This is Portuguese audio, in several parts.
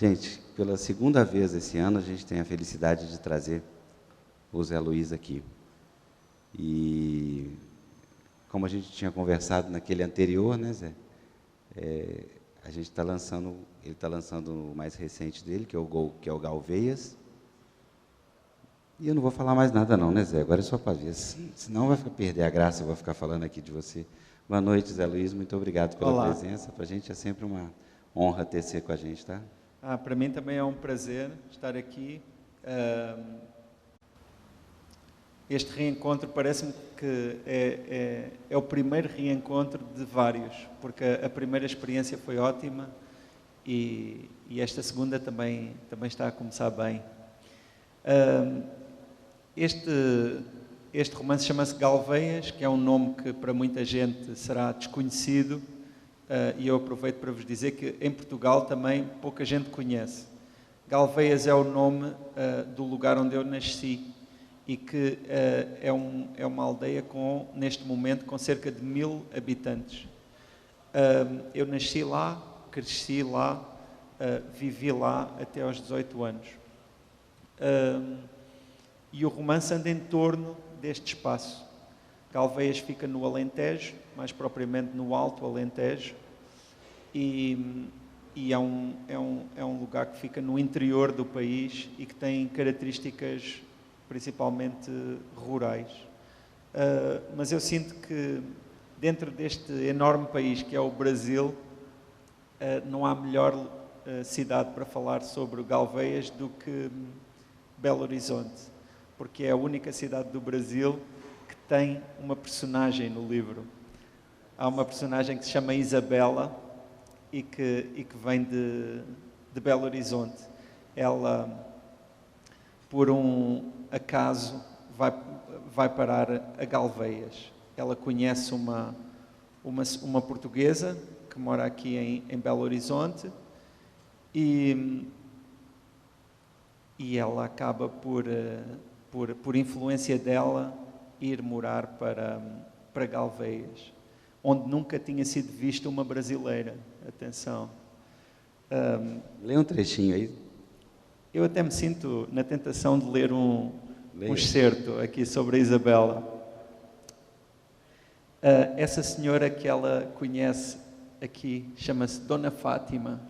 Gente, pela segunda vez esse ano, a gente tem a felicidade de trazer o Zé Luiz aqui. E, como a gente tinha conversado naquele anterior, né, Zé? A gente está lançando, ele está lançando o mais recente dele, que é o Galveias. E eu não vou falar mais nada não, né, Zé? Agora é só para ver. Senão vai perder a graça, eu vou ficar falando aqui de você. Boa noite, Zé Luiz. Muito obrigado pela presença. Para a gente é sempre uma honra ter você com a gente, tá? Para mim também é um prazer estar aqui. Este reencontro parece-me que é o primeiro reencontro de vários, porque a primeira experiência foi ótima e esta segunda também está a começar bem. Este romance chama-se Galveias, que é um nome que para muita gente será desconhecido, e eu aproveito para vos dizer que em Portugal também pouca gente conhece. Galveias é o nome do lugar onde eu nasci e que é uma aldeia neste momento com cerca de 1000 habitantes. Eu nasci lá, cresci lá, vivi lá até aos 18 anos. E o romance anda em torno deste espaço. Galveias fica no Alentejo, mais propriamente no Alto Alentejo, e é um lugar que fica no interior do país e que tem características principalmente rurais. Mas eu sinto que dentro deste enorme país que é o Brasil, não há melhor cidade para falar sobre o Galveias do que Belo Horizonte, porque é a única cidade do Brasil que tem uma personagem no livro. Há uma personagem que se chama Isabela e que vem de Belo Horizonte. Ela, por um acaso, vai parar a Galveias. Ela conhece uma portuguesa que mora aqui em Belo Horizonte e ela acaba por influência dela, ir morar para Galveias, onde nunca tinha sido vista uma brasileira. Atenção. Lê um trechinho aí. Eu até me sinto na tentação de ler um excerto aqui sobre a Isabela. Essa senhora que ela conhece aqui chama-se Dona Fátima.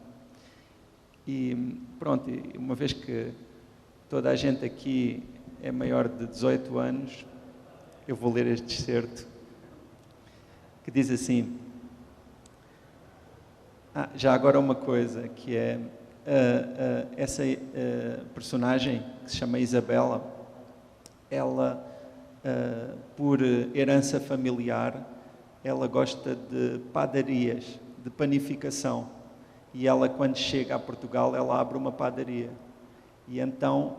E pronto, uma vez que toda a gente aqui é maior de 18 anos, eu vou ler este excerto, que diz assim... já agora uma coisa, que é essa personagem, que se chama Isabela, ela, por herança familiar, ela gosta de padarias, de panificação. E ela, quando chega a Portugal, ela abre uma padaria. E então,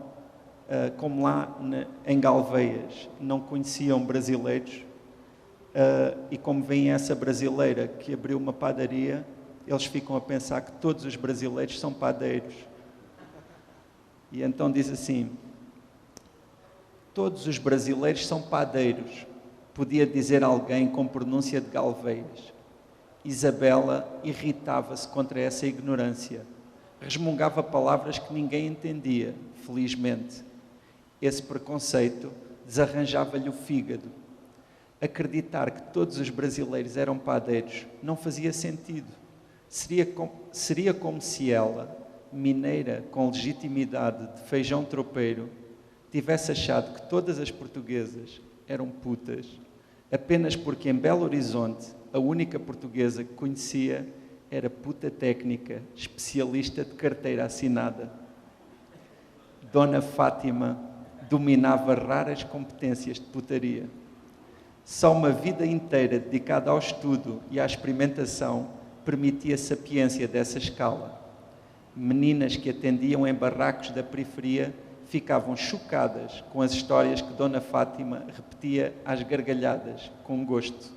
como lá em Galveias não conheciam brasileiros, e como vem essa brasileira que abriu uma padaria, eles ficam a pensar que todos os brasileiros são padeiros. E então diz assim: todos os brasileiros são padeiros, podia dizer alguém com pronúncia de Galveias. Isabela irritava-se contra essa ignorância. Resmungava palavras que ninguém entendia, felizmente. Esse preconceito desarranjava-lhe o fígado. Acreditar que todos os brasileiros eram padeiros não fazia sentido. Seria como se ela, mineira com legitimidade de feijão tropeiro, tivesse achado que todas as portuguesas eram putas, apenas porque em Belo Horizonte a única portuguesa que conhecia era puta técnica, especialista de carteira assinada. Dona Fátima dominava raras competências de putaria. Só uma vida inteira dedicada ao estudo e à experimentação permitia a sapiência dessa escala. Meninas que atendiam em barracos da periferia ficavam chocadas com as histórias que Dona Fátima repetia às gargalhadas, com gosto.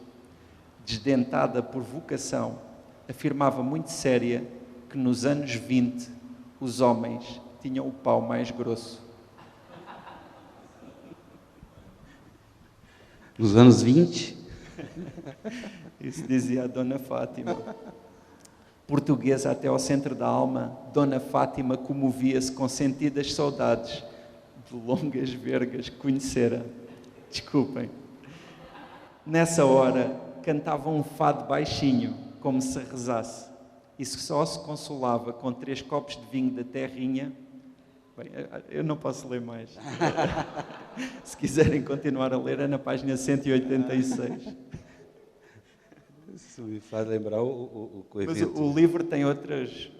Desdentada por vocação, afirmava muito séria que nos anos 20 os homens tinham o pau mais grosso. Nos anos 20? Isso dizia a Dona Fátima. Portuguesa até ao centro da alma, Dona Fátima comovia-se com sentidas saudades de longas vergas que conhecera. Desculpem. Nessa hora, cantava um fado baixinho, como se rezasse, e só se consolava com 3 copos de vinho da terrinha. Bem, eu não posso ler mais. Se quiserem continuar a ler, é na página 186. Isso me faz lembrar o Mas evento. o livro tem outras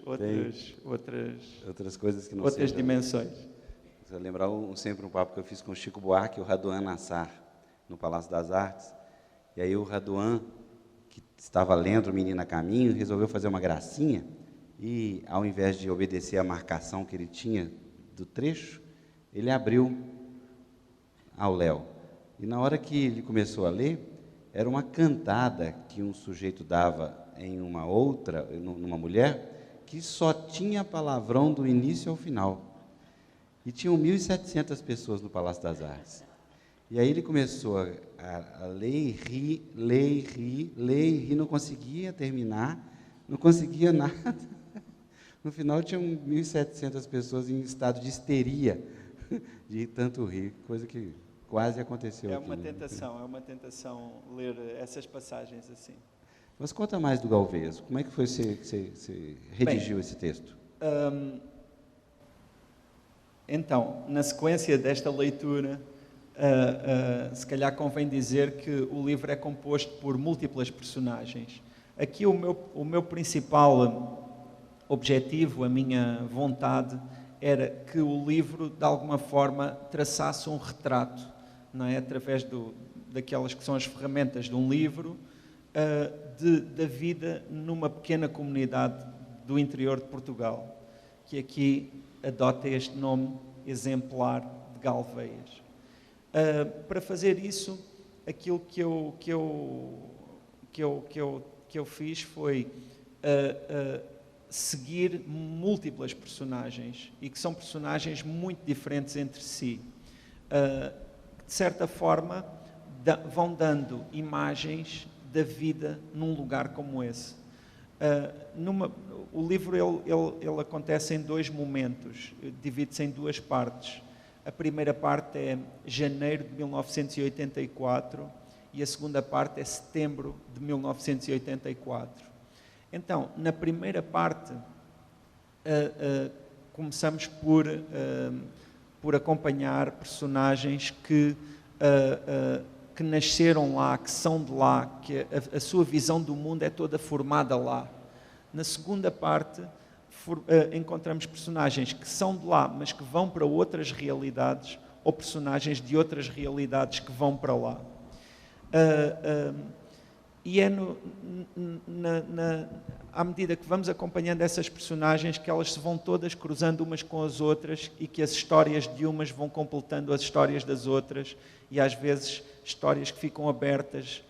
Coisas que não outras sejam. dimensões. Vou lembrar sempre um papo que eu fiz com o Chico Buarque e o Raduan Nassar, no Palácio das Artes. E aí o Raduan, que estava lendo o Menino a Caminho, resolveu fazer uma gracinha e, ao invés de obedecer a marcação que ele tinha do trecho, ele abriu ao Léo. E na hora que ele começou a ler, era uma cantada que um sujeito dava em uma outra, numa mulher, que só tinha palavrão do início ao final. E tinham 1.700 pessoas no Palácio das Artes. E aí ele começou a ler e rir, não conseguia terminar, não conseguia nada. No final tinham 1.700 pessoas em estado de histeria, de tanto rir, coisa que quase aconteceu aqui. É uma tentação ler essas passagens assim. Mas conta mais do Galveias, como é que foi que você redigiu esse texto? Então, na sequência desta leitura, se calhar convém dizer que o livro é composto por múltiplas personagens. Aqui o meu principal objetivo, a minha vontade, era que o livro, de alguma forma, traçasse um retrato, não é? Através daquelas que são as ferramentas de um livro, da vida numa pequena comunidade do interior de Portugal, que aqui adota este nome exemplar de Galveias. Para fazer isso, aquilo que eu fiz foi seguir múltiplas personagens, e que são personagens muito diferentes entre si. De certa forma, vão dando imagens da vida num lugar como esse. O livro ele acontece em 2 momentos, divide-se em 2 partes. A primeira parte é janeiro de 1984 e a segunda parte é setembro de 1984. Então, na primeira parte, começamos por acompanhar personagens que nasceram lá, que são de lá, que a sua visão do mundo é toda formada lá. Na segunda parte, encontramos personagens que são de lá, mas que vão para outras realidades, ou personagens de outras realidades que vão para lá. E é à medida que vamos acompanhando essas personagens que elas se vão todas cruzando umas com as outras e que as histórias de umas vão completando as histórias das outras, e às vezes histórias que ficam abertas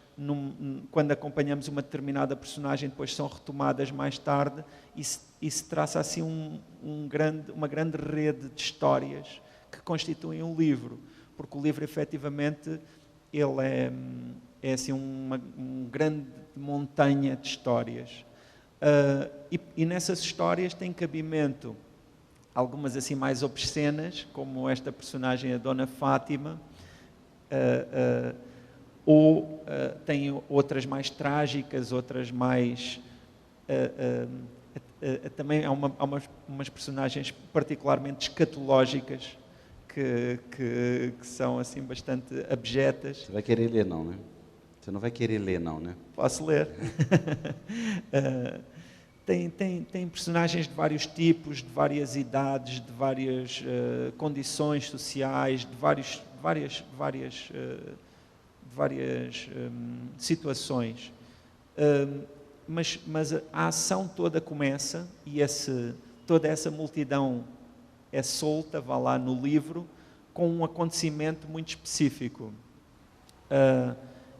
quando acompanhamos uma determinada personagem depois são retomadas mais tarde, e se traça assim uma grande rede de histórias que constituem um livro, porque o livro efetivamente ele é assim uma grande montanha de histórias. E nessas histórias tem cabimento algumas assim mais obscenas, como esta personagem, a Dona Fátima, ou tem outras mais trágicas, outras mais... também há umas personagens particularmente escatológicas que são assim bastante abjetas. Você vai querer ler não, né? Você não vai querer ler não, né? Posso ler. Tem personagens de vários tipos, de várias idades, de várias condições sociais, de várias situações. Mas a ação toda começa e toda essa multidão é solta, vá lá no livro, com um acontecimento muito específico.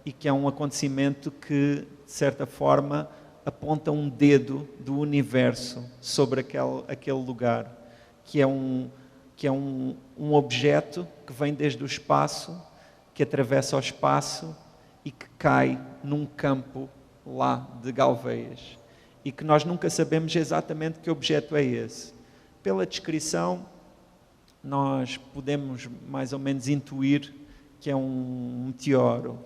E que é um acontecimento que, de certa forma, aponta um dedo do universo sobre aquele lugar, que é um objeto que vem desde o espaço, que atravessa o espaço e que cai num campo lá de Galveias. e que nós nunca sabemos exatamente que objeto é esse. Pela descrição, nós podemos mais ou menos intuir que é um meteoro,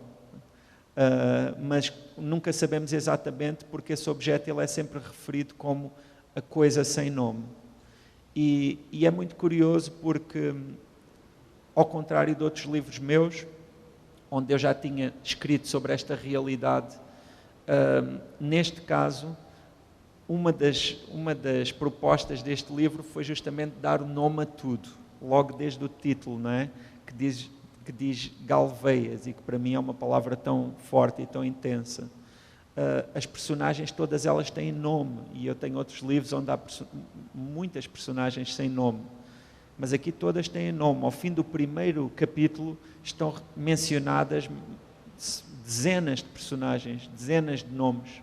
mas nunca sabemos exatamente porque esse objeto ele é sempre referido como a coisa sem nome. E é muito curioso porque, ao contrário de outros livros meus, onde eu já tinha escrito sobre esta realidade, neste caso, uma das propostas deste livro foi justamente dar o nome a tudo, logo desde o título, não é? Que diz Galveias, e que para mim é uma palavra tão forte e tão intensa. As personagens, todas elas têm nome, e eu tenho outros livros onde há muitas personagens sem nome, mas aqui todas têm nome. Ao fim do primeiro capítulo estão mencionadas dezenas de personagens, dezenas de nomes.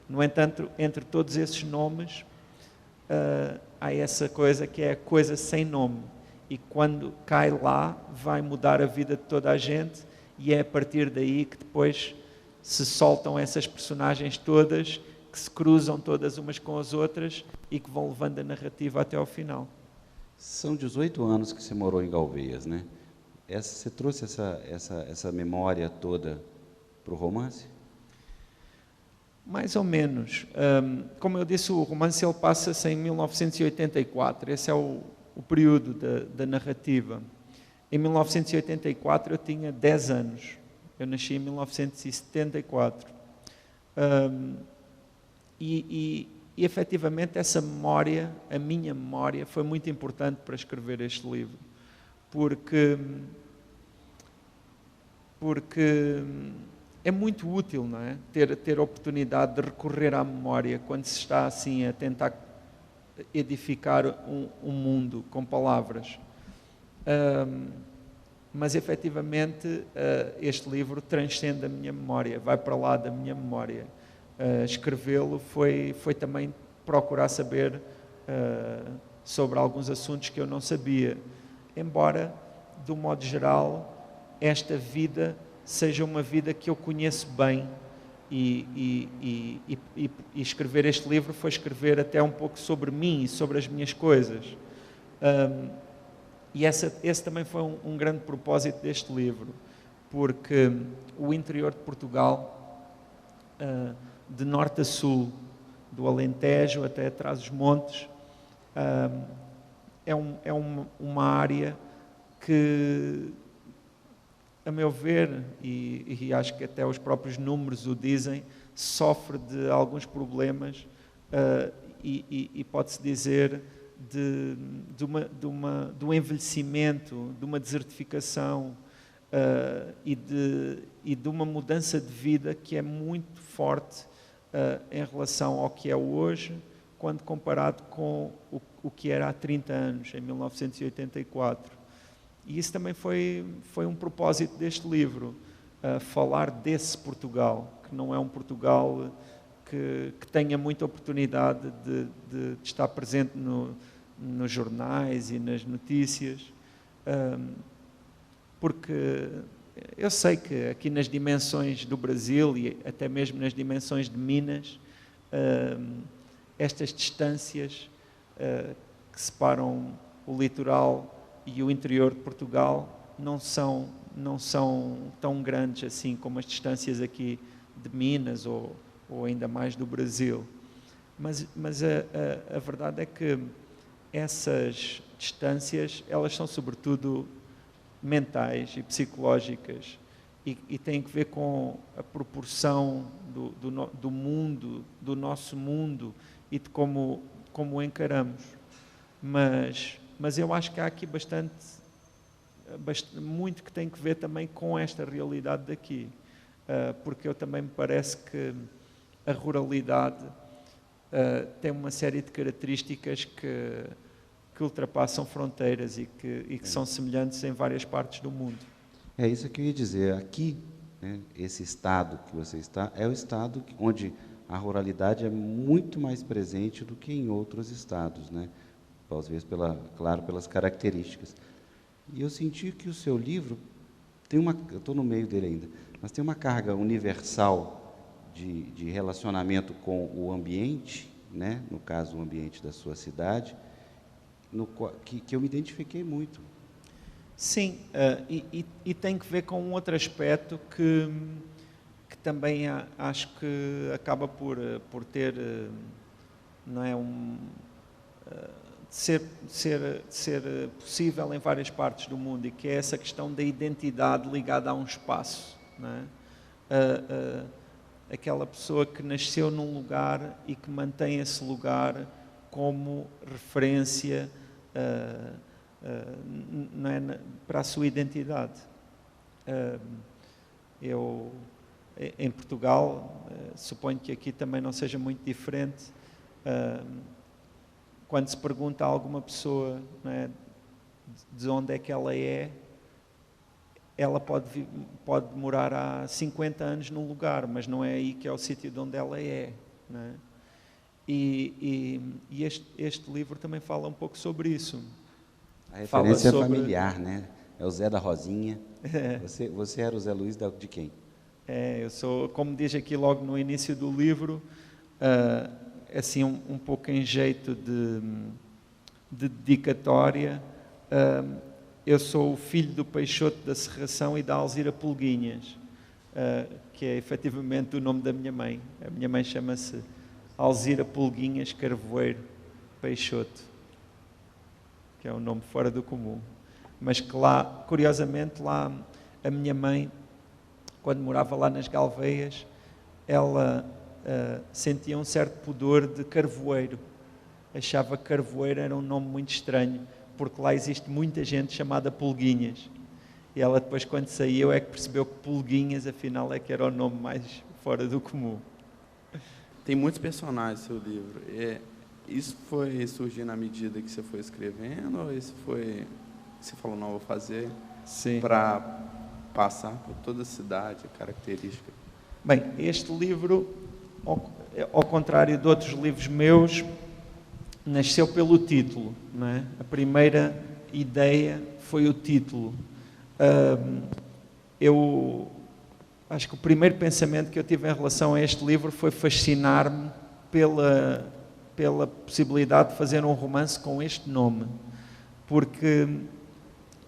No entanto, entre todos esses nomes, há essa coisa que é a coisa sem nome, e quando cai lá vai mudar a vida de toda a gente, e é a partir daí que depois se soltam essas personagens todas, que se cruzam todas umas com as outras e que vão levando a narrativa até ao final. São 18 anos que você morou em Galveias, né? Você trouxe essa memória toda para o romance? Mais ou menos. Como eu disse, o romance ele passa-se em 1984, esse é o período da narrativa. Em 1984 eu tinha 10 anos. Eu nasci em 1974. E efetivamente essa memória, a minha memória, foi muito importante para escrever este livro, porque é muito útil, não é? Ter a oportunidade de recorrer à memória quando se está assim a tentar edificar um mundo com palavras. Mas efetivamente este livro transcende a minha memória, vai para lá da minha memória. Escrevê-lo foi também procurar saber sobre alguns assuntos que eu não sabia, embora, de um modo geral, esta vida seja uma vida que eu conheço bem, e escrever este livro foi escrever até um pouco sobre mim e sobre as minhas coisas. E esse também foi um grande propósito deste livro, porque o interior de Portugal, de norte a sul, do Alentejo até Trás-os-Montes, é uma área que, a meu ver, e acho que até os próprios números o dizem, sofre de alguns problemas e pode-se dizer de um envelhecimento, de uma desertificação e de uma mudança de vida que é muito forte em relação ao que é hoje, quando comparado com o que era há 30 anos, em 1984. E isso também foi um propósito deste livro, falar desse Portugal, que não é um Portugal que tenha muita oportunidade de estar presente nos jornais e nas notícias, porque eu sei que aqui nas dimensões do Brasil e até mesmo nas dimensões de Minas, estas distâncias que separam o litoral e o interior de Portugal não são tão grandes assim como as distâncias aqui de Minas ou ainda mais do Brasil. Mas a verdade é que essas distâncias, elas são sobretudo mentais e psicológicas e têm que ver com a proporção do mundo, do nosso mundo e de como o encaramos. Mas eu acho que há aqui muito que tem que ver também com esta realidade daqui, porque eu também me parece que a ruralidade tem uma série de características que ultrapassam fronteiras e que são semelhantes em várias partes do mundo. É isso que eu ia dizer. Aqui, né, esse estado que você está, é o estado onde a ruralidade é muito mais presente do que em outros estados, né? Às vezes, claro, pelas características. E eu senti que o seu livro tem eu estou no meio dele ainda, mas tem uma carga universal de relacionamento com o ambiente, né? No caso, o ambiente da sua cidade, que eu me identifiquei muito. Sim, e tem que ver com um outro aspecto que também acho que acaba por ter, não é, ser possível em várias partes do mundo, e que é essa questão da identidade ligada a um espaço, não é? Aquela pessoa que nasceu num lugar e que mantém esse lugar como referência não é, para a sua identidade. Eu, em Portugal, suponho que aqui também não seja muito diferente, quando se pergunta a alguma pessoa, não é, de onde é que ela pode morar há 50 anos num lugar, mas não é aí que é o sítio de onde ela é. Não é? E este livro também fala um pouco sobre isso. A referência é familiar, né? É o Zé da Rosinha. Você era o Zé Luiz de quem? Eu sou, como diz aqui logo no início do livro, assim um pouco em jeito de dedicatória, eu sou o filho do Peixoto da Serração e da Alzira Pulguinhas, que é efetivamente o nome da minha mãe. A minha mãe chama-se Alzira Pulguinhas Carvoeiro Peixoto, que é um nome fora do comum. Mas que lá, curiosamente, lá a minha mãe, quando morava lá nas Galveias, ela sentia um certo pudor de carvoeiro. Achava que carvoeiro era um nome muito estranho, porque lá existe muita gente chamada Pulguinhas. E ela depois, quando saiu, é que percebeu que Pulguinhas, afinal, é que era o nome mais fora do comum. Tem muitos personagens no seu livro. Isso foi surgindo à medida que você foi escrevendo, ou isso foi... Você falou, não, vou fazer para passar por toda a cidade, a característica? Bem, este livro, ao contrário de outros livros meus, nasceu pelo título, não é? A primeira ideia foi o título. Eu acho que o primeiro pensamento que eu tive em relação a este livro foi fascinar-me pela possibilidade de fazer um romance com este nome, porque,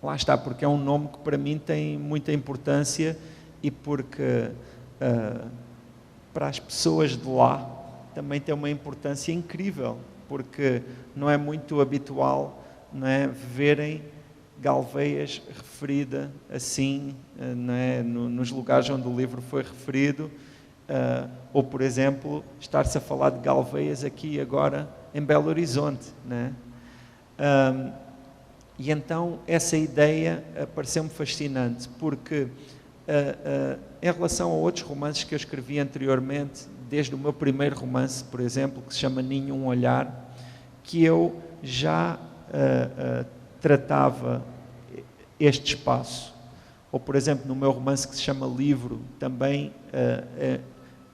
lá está, porque é um nome que para mim tem muita importância e porque para as pessoas de lá também tem uma importância incrível, porque não é muito habitual, não é, verem Galveias referida assim, não é, nos lugares onde o livro foi referido, ou, por exemplo, estar-se a falar de Galveias aqui agora em Belo Horizonte, não é? E então essa ideia pareceu-me fascinante, porque em relação a outros romances que eu escrevi anteriormente, desde o meu primeiro romance, por exemplo, que se chama Nenhum Olhar, que eu já tratava este espaço. Ou, por exemplo, no meu romance que se chama Livro, também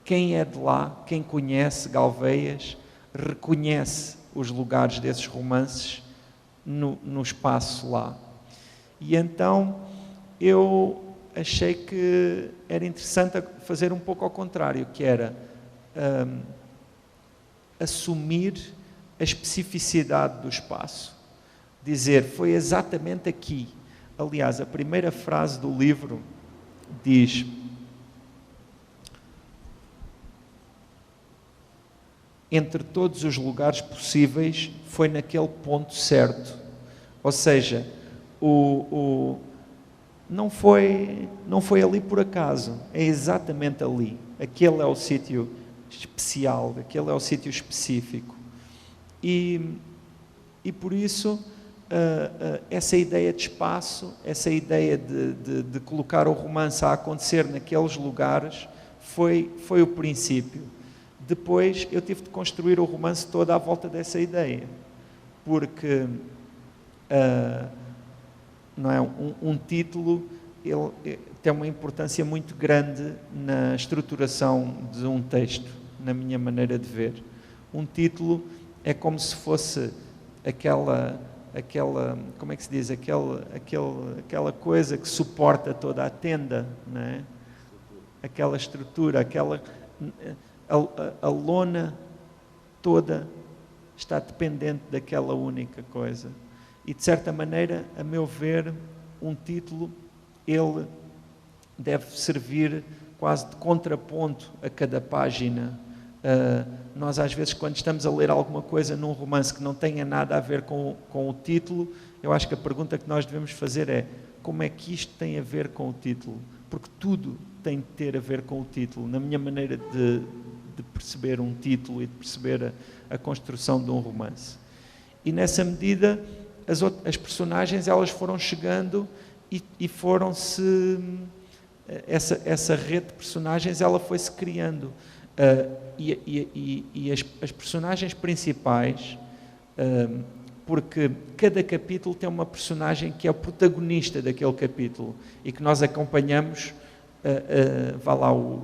quem é de lá, quem conhece Galveias, reconhece os lugares desses romances no espaço lá. E então eu achei que era interessante fazer um pouco ao contrário, que era assumir a especificidade do espaço. Dizer, foi exatamente aqui. Aliás, a primeira frase do livro diz: entre todos os lugares possíveis, foi naquele ponto certo. Ou seja, não foi ali por acaso, é exatamente ali. Aquele é o sítio especial, aquele é o sítio específico. E por isso, essa ideia de espaço, essa ideia de colocar o romance a acontecer naqueles lugares, foi o princípio. Depois eu tive de construir o romance todo à volta dessa ideia, porque não é, um título ele tem uma importância muito grande na estruturação de um texto, na minha maneira de ver. Um título é como se fosse aquela como é que se diz, aquela coisa que suporta toda a tenda, não é? Aquela estrutura, a lona toda está dependente daquela única coisa. E, de certa maneira, a meu ver, um título, ele deve servir quase de contraponto a cada página. Nós, às vezes, quando estamos a ler alguma coisa num romance que não tenha nada a ver com o título, eu acho que a pergunta que nós devemos fazer é: como é que isto tem a ver com o título? Porque tudo tem de ter a ver com o título. Na minha maneira de perceber um título e de perceber a construção de um romance. E, nessa medida, as personagens, elas foram chegando e foram-se... Essa rede de personagens, ela foi-se criando. E as personagens principais, porque cada capítulo tem uma personagem que é o protagonista daquele capítulo e que nós acompanhamos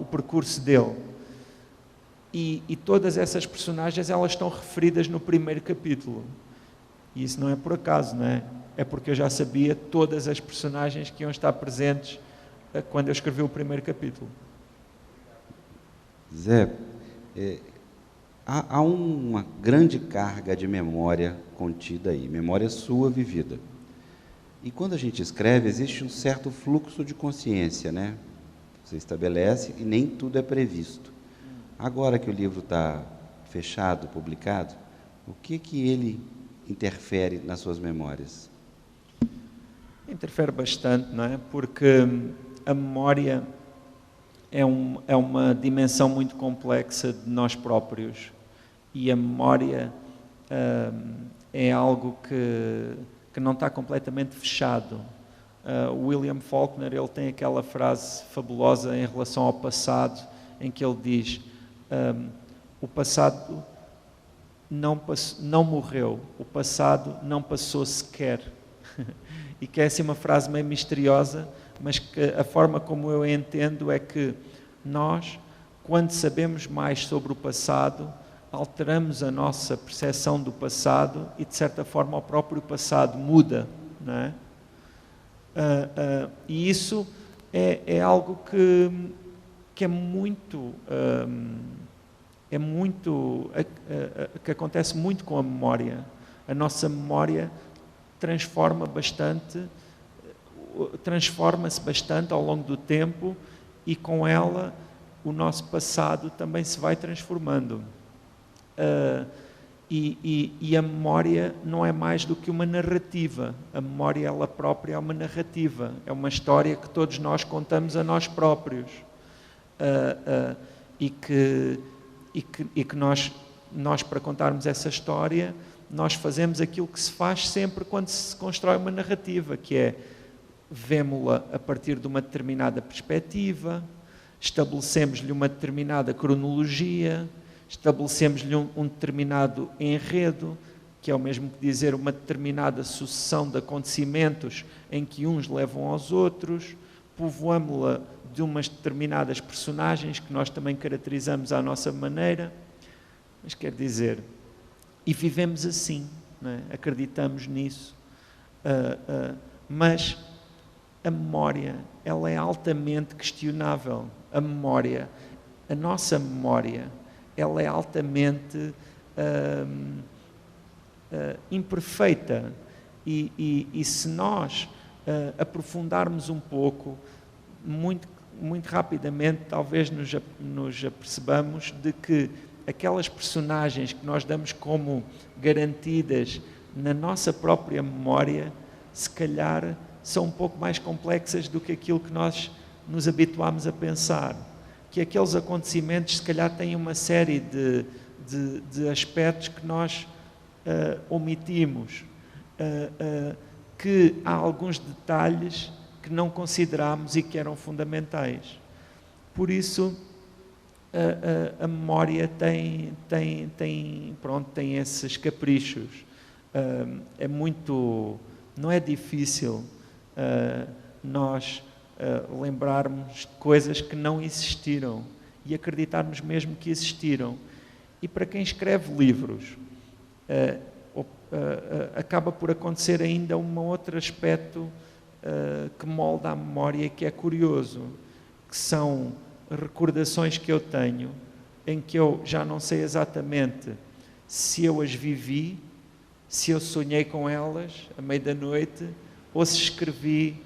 o percurso dele. E todas essas personagens, elas estão referidas no primeiro capítulo. E isso não é por acaso, não é? É porque eu já sabia todas as personagens que iam estar presentes quando eu escrevi o primeiro capítulo. Zé, há uma grande carga de memória contida aí, memória sua vivida. E quando a gente escreve, existe um certo fluxo de consciência, né? Você estabelece e nem tudo é previsto. Agora que o livro está fechado, publicado, o que ele interfere nas suas memórias? Interfere bastante, não é? Porque a memória é uma dimensão muito complexa de nós próprios. E a memória é algo que não está completamente fechado. William Faulkner, ele tem aquela frase fabulosa em relação ao passado, em que ele diz: o passado não morreu, o passado não passou sequer. E que é assim uma frase meio misteriosa, mas que a forma como eu a entendo é que nós, quando sabemos mais sobre o passado, alteramos a nossa percepção do passado e, de certa forma, o próprio passado muda, não é? E isso é algo que é muito... que acontece muito com a memória. A nossa memória transforma-se bastante ao longo do tempo e com ela o nosso passado também se vai transformando. E a memória não é mais do que uma narrativa. A memória, ela própria, é uma narrativa. É uma história que todos nós contamos a nós próprios. E que nós, para contarmos essa história, nós fazemos aquilo que se faz sempre quando se constrói uma narrativa, que é vemo-la a partir de uma determinada perspectiva, estabelecemos-lhe uma determinada cronologia, estabelecemos-lhe um determinado enredo, que é o mesmo que dizer uma determinada sucessão de acontecimentos em que uns levam aos outros, povoamo-la de umas determinadas personagens que nós também caracterizamos à nossa maneira, mas quer dizer, e vivemos assim, não é? Acreditamos nisso, mas a memória, ela é altamente questionável. A nossa memória, ela é altamente imperfeita e se nós aprofundarmos um pouco, muito rapidamente, talvez nos apercebamos de que aquelas personagens que nós damos como garantidas na nossa própria memória, se calhar são um pouco mais complexas do que aquilo que nós nos habituámos a pensar. Que aqueles acontecimentos, se calhar, têm uma série de aspectos que nós omitimos, que há alguns detalhes que não consideramos e que eram fundamentais. Por isso, a memória tem esses caprichos. Não é difícil nós lembrarmos de coisas que não existiram e acreditarmos mesmo que existiram. E para quem escreve livros, acaba por acontecer ainda um outro aspecto que molda a memória, que é curioso, que são recordações que eu tenho, em que eu já não sei exatamente se eu as vivi, se eu sonhei com elas à meia da noite, ou se escrevi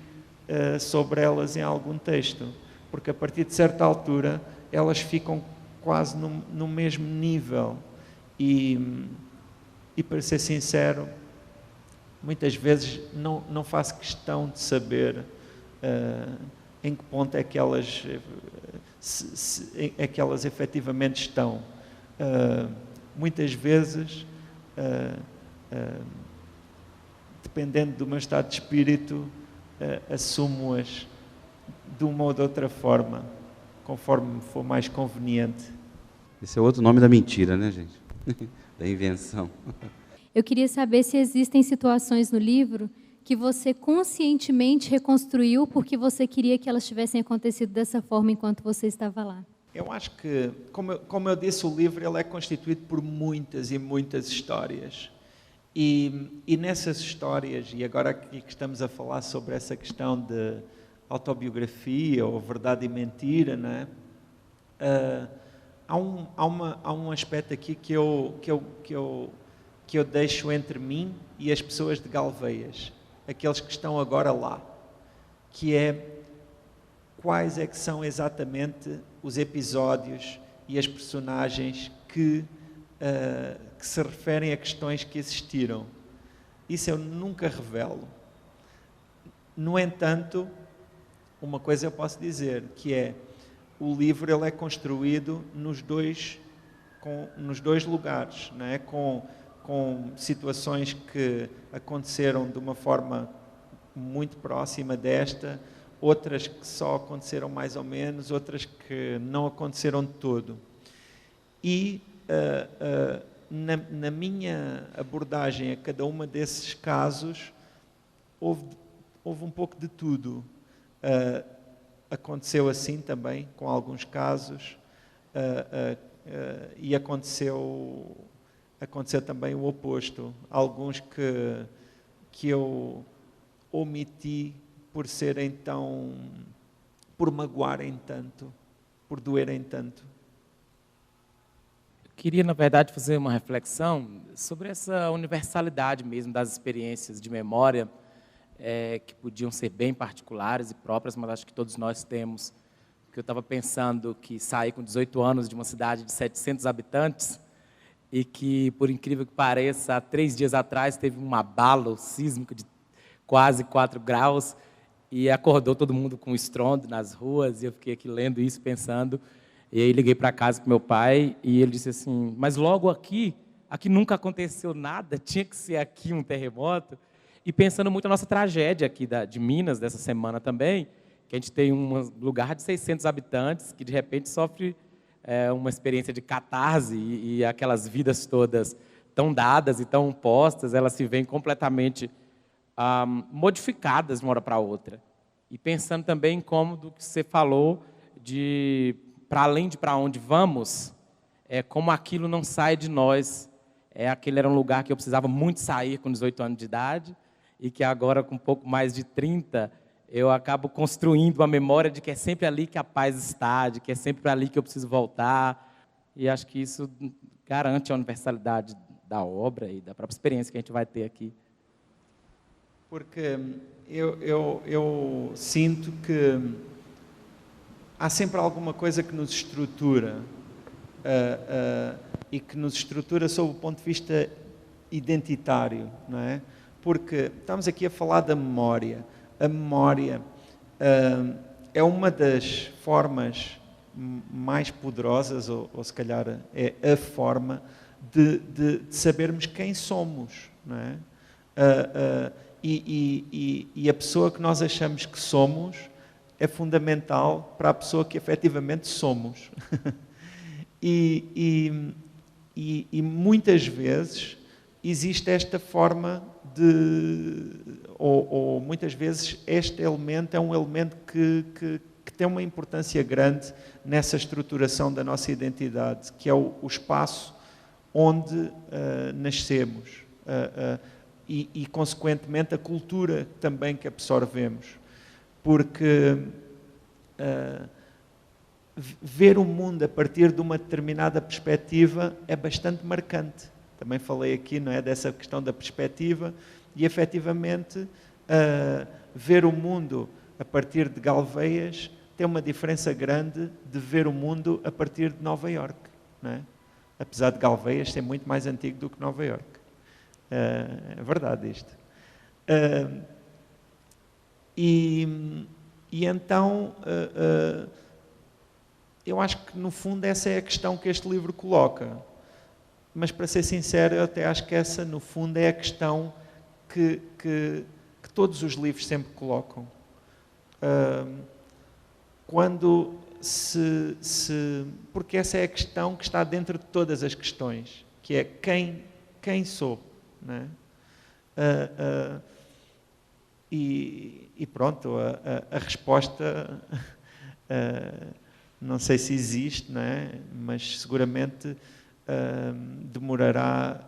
sobre elas em algum texto. Porque a partir de certa altura, elas ficam quase no mesmo nível. E para ser sincero, muitas vezes não faço questão de saber em que ponto é que elas efetivamente estão. Muitas vezes, dependendo do meu estado de espírito, assumo-as de uma ou de outra forma, conforme for mais conveniente. Esse é outro nome da mentira, né, gente? Da invenção. Eu queria saber se existem situações no livro que você conscientemente reconstruiu porque você queria que elas tivessem acontecido dessa forma enquanto você estava lá. Eu acho que, como eu disse, o livro ele é constituído por muitas e muitas histórias. E nessas histórias, e agora aqui que estamos a falar sobre essa questão de autobiografia ou verdade e mentira, não é? Há um aspecto aqui que eu deixo entre mim e as pessoas de Galveias, aqueles que estão agora lá, que é quais é que são exatamente os episódios e as personagens que se referem a questões que existiram. Isso eu nunca revelo. No entanto, uma coisa eu posso dizer, que é o livro ele é construído nos dois lugares, não é? Com situações que aconteceram de uma forma muito próxima desta, outras que só aconteceram mais ou menos, outras que não aconteceram de todo. E na minha abordagem a cada uma desses casos, houve um pouco de tudo. Aconteceu assim também, com alguns casos, e aconteceu também o oposto. Alguns que eu omiti por magoarem tanto, por doerem tanto. Eu queria, na verdade, fazer uma reflexão sobre essa universalidade mesmo das experiências de memória, que podiam ser bem particulares e próprias, mas acho que todos nós temos. Porque eu estava pensando que saí com 18 anos de uma cidade de 700 habitantes e que, por incrível que pareça, há 3 dias atrás teve um abalo sísmico de quase 4 graus e acordou todo mundo com um estrondo nas ruas, e eu fiquei aqui lendo isso, pensando, e aí liguei para casa para meu pai e ele disse assim, mas logo aqui nunca aconteceu nada, tinha que ser aqui um terremoto. E pensando muito na nossa tragédia aqui de Minas, dessa semana também, que a gente tem um lugar de 600 habitantes que, de repente, sofre uma experiência de catarse e aquelas vidas todas tão dadas e tão postas, elas se veem completamente modificadas de uma hora para outra. E pensando também como do que você falou, para além de para onde vamos, como aquilo não sai de nós. Aquele era um lugar que eu precisava muito sair com 18 anos de idade, e que agora, com um pouco mais de 30, eu acabo construindo uma memória de que é sempre ali que a paz está, de que é sempre ali que eu preciso voltar. E acho que isso garante a universalidade da obra e da própria experiência que a gente vai ter aqui. Porque eu sinto que há sempre alguma coisa que nos estrutura, e que nos estrutura sob o ponto de vista identitário, não é? Porque estamos aqui a falar da memória. A memória é uma das formas mais poderosas, ou se calhar é a forma de sabermos quem somos, não é? E a pessoa que nós achamos que somos é fundamental para a pessoa que efetivamente somos. E muitas vezes existe esta forma ou muitas vezes este elemento é um elemento que tem uma importância grande nessa estruturação da nossa identidade, que é o espaço onde nascemos e, consequentemente, a cultura também que absorvemos. Porque ver o mundo a partir de uma determinada perspectiva é bastante marcante. Também falei aqui, não é, dessa questão da perspectiva, e efetivamente ver o mundo a partir de Galveias tem uma diferença grande de ver o mundo a partir de Nova Iorque, não é? Apesar de Galveias ser muito mais antigo do que Nova Iorque. É verdade isto. E então, eu acho que no fundo essa é a questão que este livro coloca. Mas para ser sincero, eu até acho que essa no fundo é a questão que todos os livros sempre colocam. Quando porque essa é a questão que está dentro de todas as questões, que é quem sou, não é? E pronto, a resposta não sei se existe, não é? Mas seguramente demorará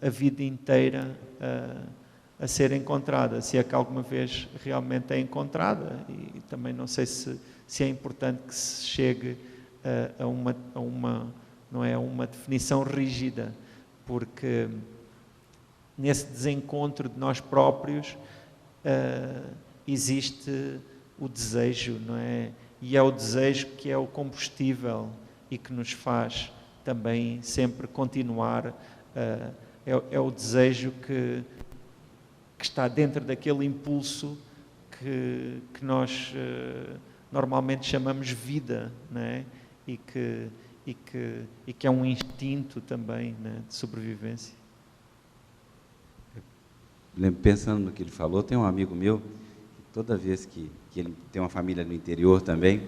a vida inteira a ser encontrada, se é que alguma vez realmente é encontrada, e também não sei se é importante que se chegue a uma definição rígida, porque nesse desencontro de nós próprios existe o desejo, não é? E é o desejo que é o combustível e que nos faz também sempre continuar, é o desejo que está dentro daquele impulso que nós normalmente chamamos vida, não é? E que é um instinto também, né, de sobrevivência. Pensando no que ele falou, tem um amigo meu, que toda vez que ele tem uma família no interior também,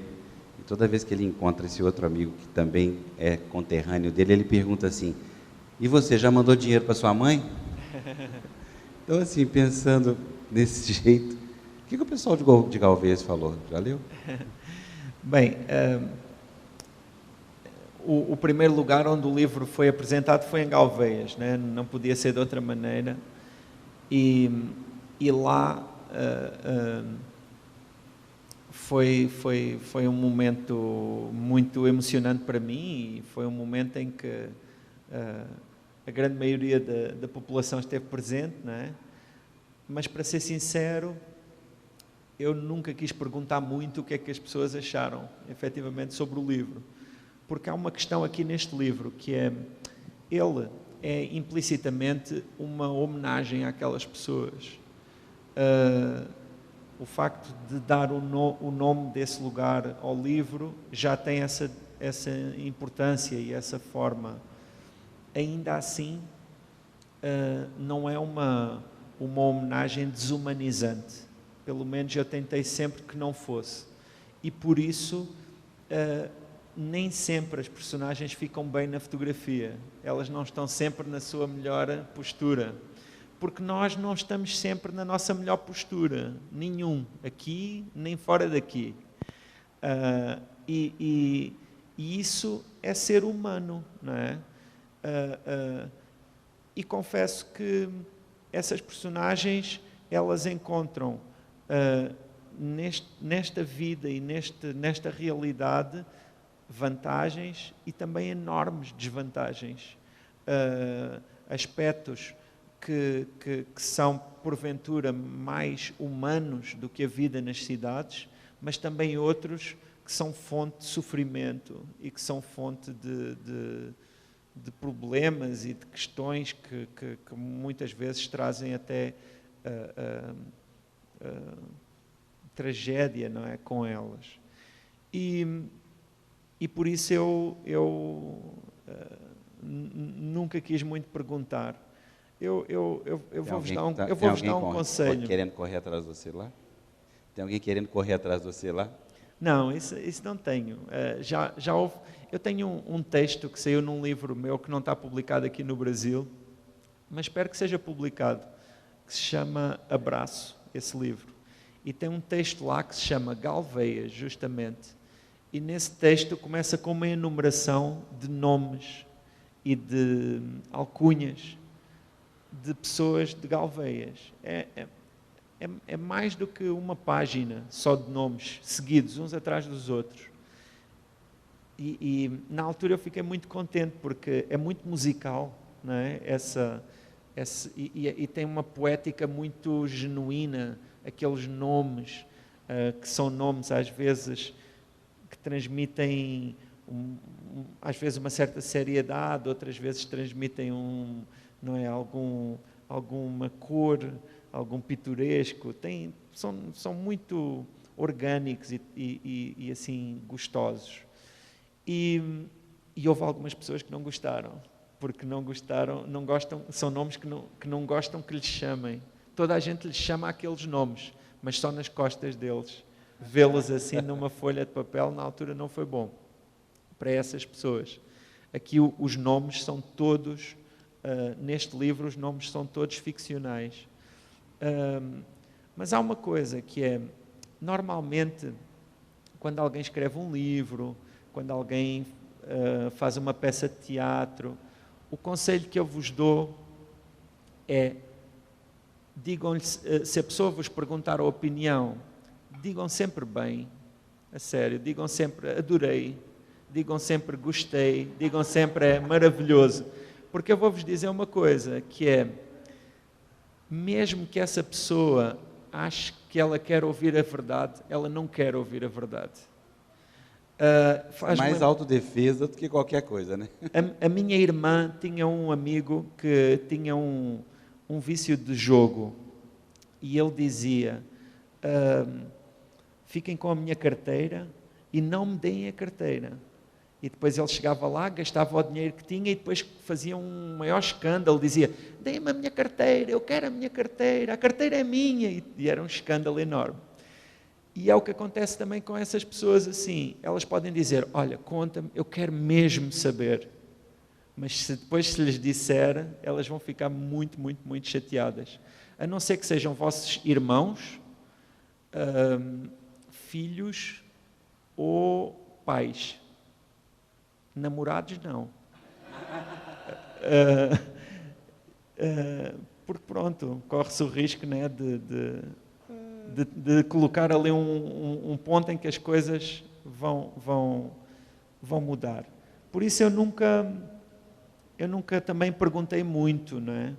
e toda vez que ele encontra esse outro amigo que também é conterrâneo dele, ele pergunta assim: e você já mandou dinheiro para sua mãe? Então, assim, pensando nesse jeito, o que o pessoal de Galveias falou? Já leu? Bem, o primeiro lugar onde o livro foi apresentado foi em Galveias, né? Não podia ser de outra maneira, e lá foi um momento muito emocionante para mim, e foi um momento em que a grande maioria da população esteve presente, não é? Mas, para ser sincero, eu nunca quis perguntar muito o que é que as pessoas acharam, efetivamente, sobre o livro. Porque há uma questão aqui neste livro, que ele é implicitamente uma homenagem àquelas pessoas. O facto de dar o nome desse lugar ao livro já tem essa importância e essa forma. Ainda assim, não é uma homenagem desumanizante. Pelo menos eu tentei sempre que não fosse. E por isso, nem sempre as personagens ficam bem na fotografia. Elas não estão sempre na sua melhor postura. Porque nós não estamos sempre na nossa melhor postura. Nenhum. Aqui, nem fora daqui. E isso é ser humano, não é? E confesso que essas personagens, elas encontram nesta vida e nesta realidade vantagens e também enormes desvantagens, aspectos que são porventura mais humanos do que a vida nas cidades, mas também outros que são fonte de sofrimento e que são fonte de problemas e de questões que muitas vezes trazem até tragédia, não é, com elas. E por isso eu nunca quis muito perguntar. Eu vou-vos dar um conselho. Querendo correr atrás de você lá? Tem alguém querendo correr atrás de você lá? Não, isso não tenho. Já houve. Eu tenho um texto que saiu num livro meu que não está publicado aqui no Brasil, mas espero que seja publicado, que se chama Abraço, esse livro. E tem um texto lá que se chama Galveias, justamente. E nesse texto começa com uma enumeração de nomes e de alcunhas de pessoas de Galveias. É mais do que uma página só de nomes seguidos, uns atrás dos outros. E na altura eu fiquei muito contente, porque é muito musical, não é? E tem uma poética muito genuína, aqueles nomes, que são nomes às vezes que transmitem às vezes uma certa seriedade, outras vezes transmitem não é, alguma cor, algum pitoresco. São muito orgânicos e assim gostosos. E houve algumas pessoas que não gostaram, porque não gostam, são nomes que não gostam que lhes chamem. Toda a gente lhes chama aqueles nomes, mas só nas costas deles. Vê-los assim numa folha de papel, na altura não foi bom para essas pessoas. Aqui os nomes são todos, neste livro, os nomes são todos ficcionais. Mas há uma coisa que é, normalmente, quando alguém escreve um livro, quando alguém faz uma peça de teatro, o conselho que eu vos dou é, digam-lhe, se a pessoa vos perguntar a opinião, digam sempre bem, a sério, digam sempre adorei, digam sempre gostei, digam sempre é maravilhoso. Porque eu vou-vos dizer uma coisa, que é, mesmo que essa pessoa ache que ela quer ouvir a verdade, ela não quer ouvir a verdade. Mais autodefesa do que qualquer coisa, né? A minha irmã tinha um amigo que tinha um vício de jogo, e ele dizia, fiquem com a minha carteira e não me deem a carteira. E depois ele chegava lá, gastava o dinheiro que tinha e depois fazia um maior escândalo, dizia, deem-me a minha carteira, eu quero a minha carteira, a carteira é minha, e era um escândalo enorme. E é o que acontece também com essas pessoas assim, elas podem dizer, olha, conta-me, eu quero mesmo saber, mas depois se lhes disser, elas vão ficar muito, muito, muito chateadas, a não ser que sejam vossos irmãos, filhos ou pais. Namorados, não. Porque pronto, corre-se o risco, né, de colocar ali um ponto em que as coisas vão mudar. Por isso eu nunca também perguntei muito, não é?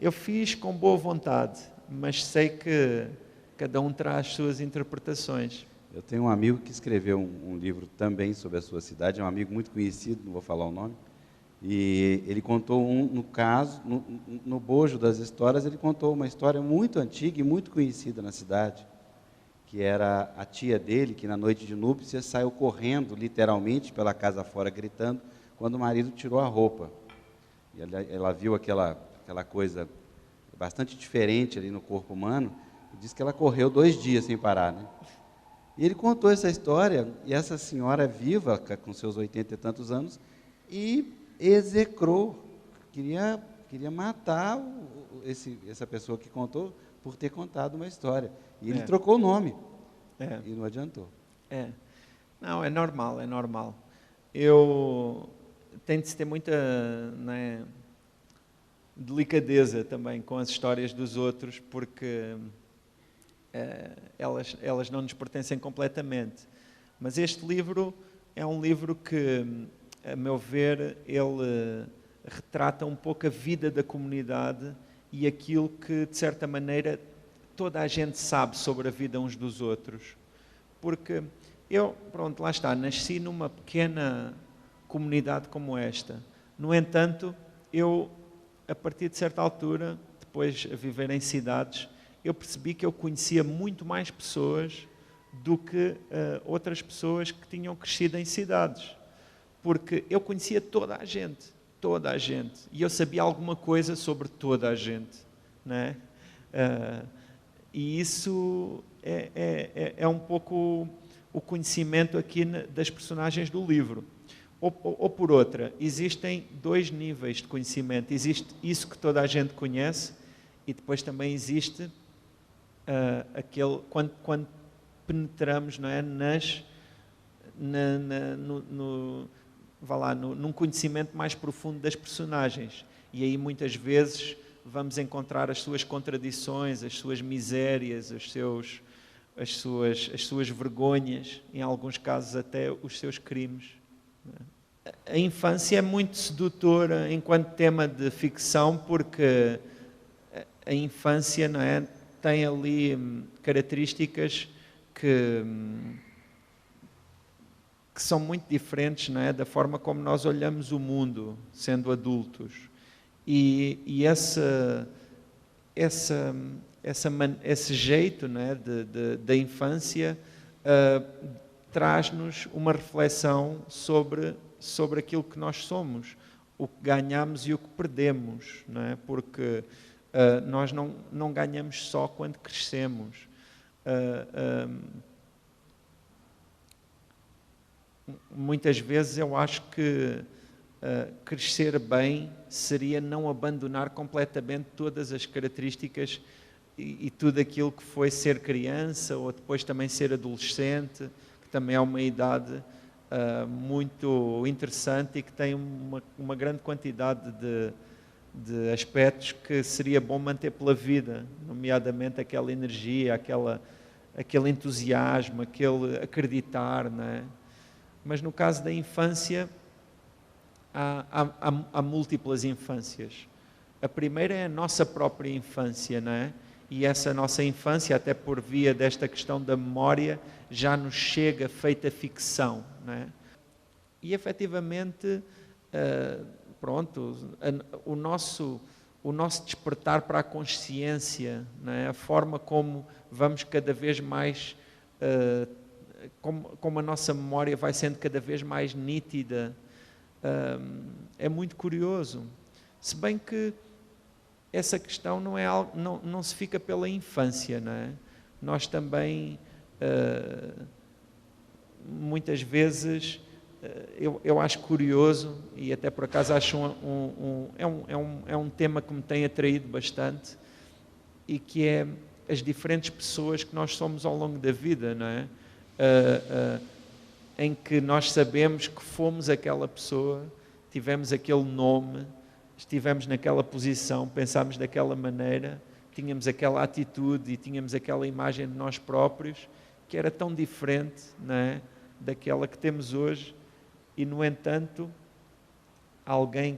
Eu fiz com boa vontade, mas sei que cada um terá as suas interpretações. Eu tenho um amigo que escreveu um livro também sobre a sua cidade, é um amigo muito conhecido, não vou falar o nome, e ele contou no bojo das histórias, ele contou uma história muito antiga e muito conhecida na cidade, que era a tia dele, que na noite de núpcias saiu correndo, literalmente, pela casa fora, gritando, quando o marido tirou a roupa. E ela viu aquela coisa bastante diferente ali no corpo humano, e disse que ela correu 2 dias sem parar, né? E ele contou essa história, e essa senhora viva, com seus 80 e tantos anos, e execrou, queria matar essa pessoa que contou por ter contado uma história. E ele trocou o nome, e não adiantou. Não, é normal. Tem de se ter muita, né, delicadeza também com as histórias dos outros, porque elas não nos pertencem completamente. Mas este livro é um livro que, a meu ver, ele retrata um pouco a vida da comunidade e aquilo que, de certa maneira, toda a gente sabe sobre a vida uns dos outros. Porque lá está, nasci numa pequena comunidade como esta. No entanto, a partir de certa altura, depois a viver em cidades, eu percebi que eu conhecia muito mais pessoas do que outras pessoas que tinham crescido em cidades. Porque eu conhecia toda a gente, e eu sabia alguma coisa sobre toda a gente, né? E isso é um pouco o conhecimento aqui das personagens do livro. Ou por outra, existem 2 níveis de conhecimento. Existe isso que toda a gente conhece e depois também existe quando penetramos, não é, num conhecimento mais profundo das personagens. E aí muitas vezes vamos encontrar as suas contradições, as suas misérias, os seus as suas vergonhas, em alguns casos até os seus crimes. A infância é muito sedutora enquanto tema de ficção, porque a infância, não é, tem ali características que são muito diferentes, não é, da forma como nós olhamos o mundo sendo adultos. E esse jeito, não é, da infância traz-nos uma reflexão sobre aquilo que nós somos, o que ganhamos e o que perdemos, não é? Porque nós não ganhamos só quando crescemos. Muitas vezes eu acho que crescer bem seria não abandonar completamente todas as características e tudo aquilo que foi ser criança ou depois também ser adolescente, que também é uma idade muito interessante e que tem uma grande quantidade de aspectos que seria bom manter pela vida, nomeadamente aquela energia, aquele entusiasmo, aquele acreditar, não é? Mas no caso da infância, há múltiplas infâncias. A primeira é a nossa própria infância, não é? E essa nossa infância, até por via desta questão da memória, já nos chega feita ficção, não é? E efetivamente, o nosso despertar para a consciência, não é? A forma como vamos cada vez mais, como a nossa memória vai sendo cada vez mais nítida, é muito curioso. Se bem que essa questão não é algo, não se fica pela infância, não é? Nós também, muitas vezes, eu acho curioso, e até por acaso acho é um tema que me tem atraído bastante, e que é as diferentes pessoas que nós somos ao longo da vida, não é? Em que nós sabemos que fomos aquela pessoa, tivemos aquele nome, estivemos naquela posição, pensámos daquela maneira, tínhamos aquela atitude e tínhamos aquela imagem de nós próprios, que era tão diferente, não é, daquela que temos hoje, e no entanto, alguém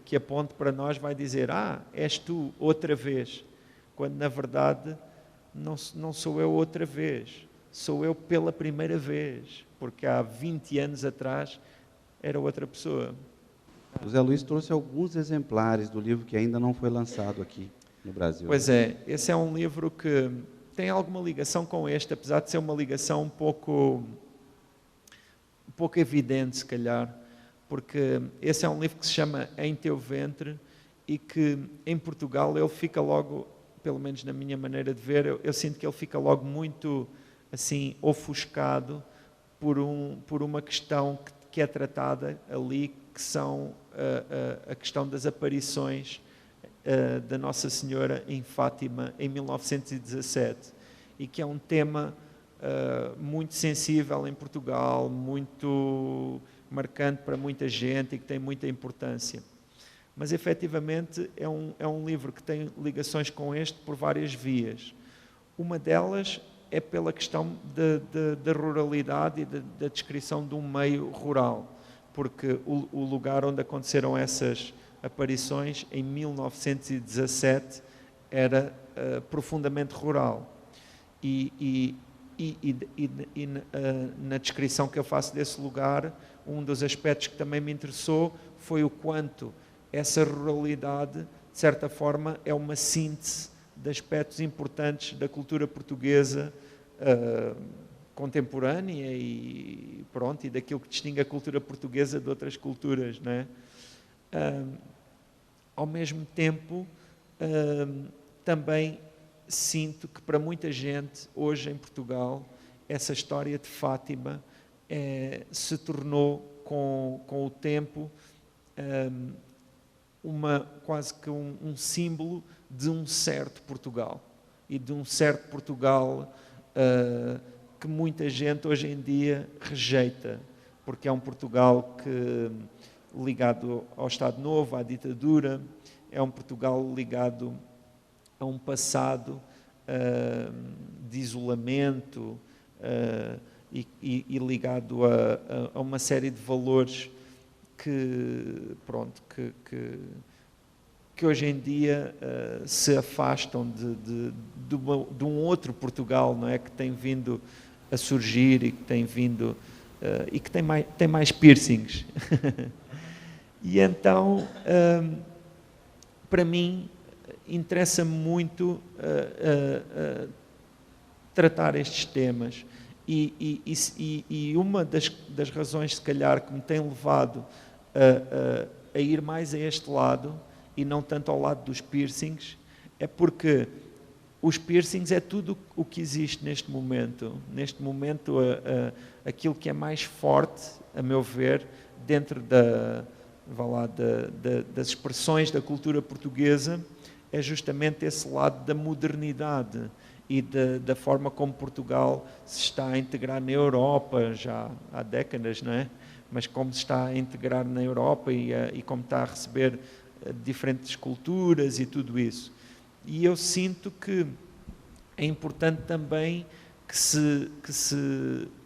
que aponte para nós vai dizer: és tu outra vez, quando na verdade não sou eu outra vez, sou eu pela primeira vez, porque há 20 anos atrás era outra pessoa. O Zé Luiz trouxe alguns exemplares do livro que ainda não foi lançado aqui no Brasil. Pois é, esse é um livro que tem alguma ligação com este, apesar de ser uma ligação um pouco evidente, se calhar, porque esse é um livro que se chama Em Teu Ventre e que em Portugal ele fica logo, pelo menos na minha maneira de ver, eu sinto que ele fica logo muito assim ofuscado por uma questão que é tratada ali, que são a questão das aparições da Nossa Senhora em Fátima em 1917, e que é um tema muito sensível em Portugal, muito marcante para muita gente e que tem muita importância. Mas efetivamente é um livro que tem ligações com este por várias vias. Uma delas é pela questão da ruralidade e da descrição de um meio rural, porque o lugar onde aconteceram essas aparições, em 1917, era profundamente rural. E na descrição que eu faço desse lugar, um dos aspectos que também me interessou foi o quanto essa ruralidade, de certa forma, é uma síntese de aspectos importantes da cultura portuguesa contemporânea e daquilo que distingue a cultura portuguesa de outras culturas, não é? Ao mesmo tempo, também sinto que para muita gente hoje em Portugal essa história de Fátima se tornou com o tempo quase que um símbolo de um certo Portugal, e de um certo Portugal que muita gente hoje em dia rejeita, porque é um Portugal ligado ao Estado Novo, à ditadura, é um Portugal ligado a um passado de isolamento e ligado a uma série de valores que hoje em dia se afastam de um outro Portugal, não é? Que tem vindo a surgir e que tem vindo e que tem mais piercings. E então, para mim, interessa-me muito tratar estes temas. E uma das razões, se calhar, que me tem levado a ir mais a este lado e não tanto ao lado dos piercings, é porque os piercings é tudo o que existe neste momento. Neste momento, aquilo que é mais forte, a meu ver, dentro das expressões da cultura portuguesa, é justamente esse lado da modernidade e da forma como Portugal se está a integrar na Europa, já há décadas, não é? Mas como se está a integrar na Europa e como está a receber diferentes culturas e tudo isso. E eu sinto que é importante também que se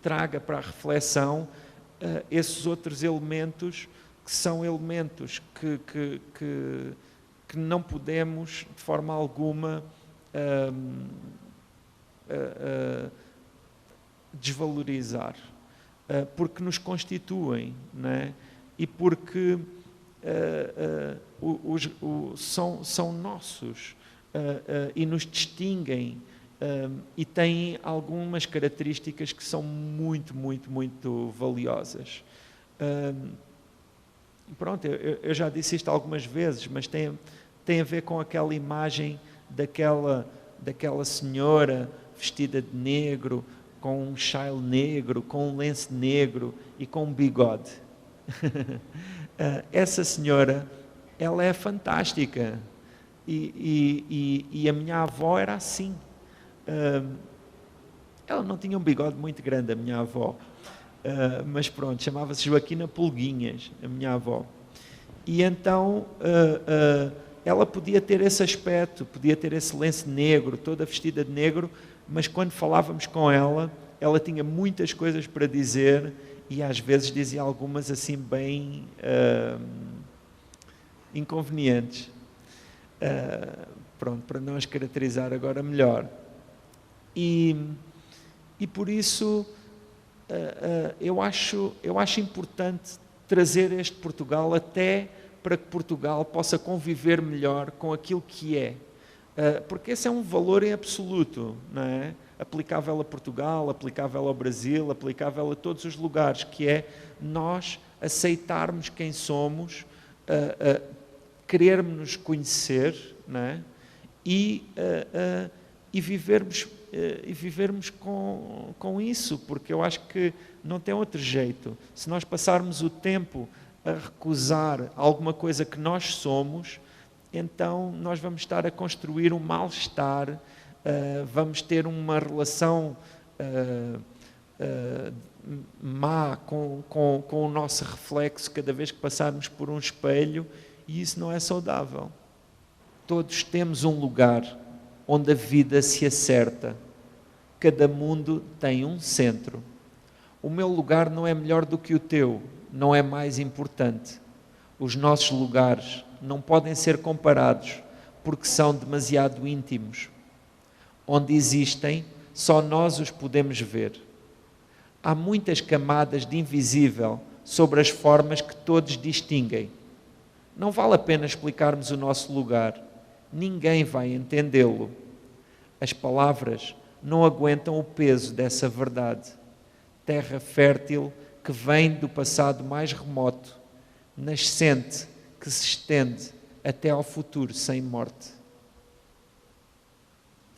traga para a reflexão esses outros elementos, que são elementos que não podemos, de forma alguma, desvalorizar, porque nos constituem, não é? E porque são nossos e nos distinguem e têm algumas características que são muito, muito, muito valiosas. Pronto, eu já disse isto algumas vezes, mas tem a ver com aquela imagem daquela senhora vestida de negro, com um chale negro, com um lenço negro e com um bigode. Essa senhora, ela é fantástica. E a minha avó era assim. Ela não tinha um bigode muito grande, a minha avó. Mas pronto, chamava-se Joaquina Pulguinhas, a minha avó. E então ela podia ter esse aspecto, podia ter esse lenço negro, toda vestida de negro, mas quando falávamos com ela, ela tinha muitas coisas para dizer e às vezes dizia algumas assim bem inconvenientes. Pronto, para não as caracterizar agora melhor. E por isso eu acho importante trazer este Portugal até para que Portugal possa conviver melhor com aquilo que é. Porque esse é um valor em absoluto, não é? Aplicável a Portugal, aplicável ao Brasil, aplicável a todos os lugares, que é nós aceitarmos quem somos, querermos conhecer, não é? E vivermos com isso, porque eu acho que não tem outro jeito. Se nós passarmos o tempo a recusar alguma coisa que nós somos, então nós vamos estar a construir um mal-estar, vamos ter uma relação má com o nosso reflexo cada vez que passarmos por um espelho, e isso não é saudável. Todos temos um lugar onde a vida se acerta. Cada mundo tem um centro. O meu lugar não é melhor do que o teu, não é mais importante. Os nossos lugares não podem ser comparados, porque são demasiado íntimos. Onde existem, só nós os podemos ver. Há muitas camadas de invisível sobre as formas que todos distinguem. Não vale a pena explicarmos o nosso lugar. Ninguém vai entendê-lo. As palavras não aguentam o peso dessa verdade. Terra fértil que vem do passado mais remoto, nascente que se estende até ao futuro sem morte.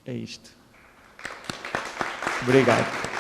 É isto. Obrigado.